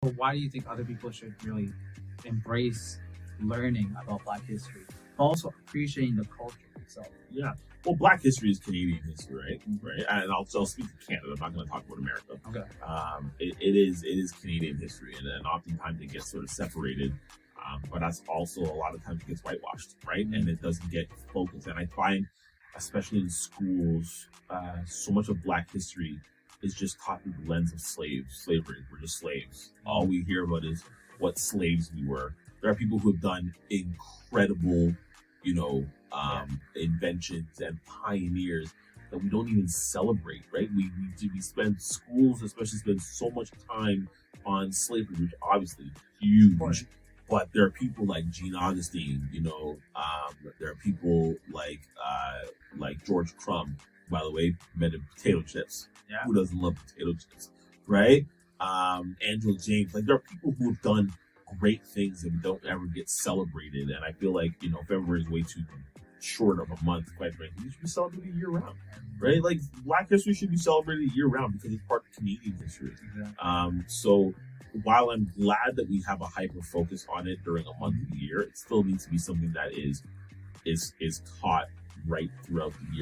But why do you think other people should really embrace learning about Black history, but also appreciating the culture itself? Yeah. Well, Black history is Canadian history, right? Right. And I'll speak to Canada. I'm not going to talk about America. Okay. It is Canadian history, and oftentimes it gets sort of separated. But that's also a lot of times it gets whitewashed, right? And it doesn't get focused. And I find, especially in schools, so much of Black history is just taught through the lens of slavery. We're just slaves. All we hear about is what slaves we were. There are people who have done incredible, inventions and pioneers that we don't even celebrate, right? We spend, schools especially spend so much time on slavery, which obviously is huge. But there are people like Gene Augustine, there are people like George Crumb, by the way, invented potato chips. Yeah. Who doesn't love potato chips, right? Angela James, like there are people who have done great things that don't ever get celebrated. And I feel like, February is way too short of a month, quite frankly. You should be celebrated year round, right? Like Black history should be celebrated year round because it's part of Canadian history. Exactly. So while I'm glad that we have a hyper focus on it during a month of the year, it still needs to be something that is taught right throughout the year.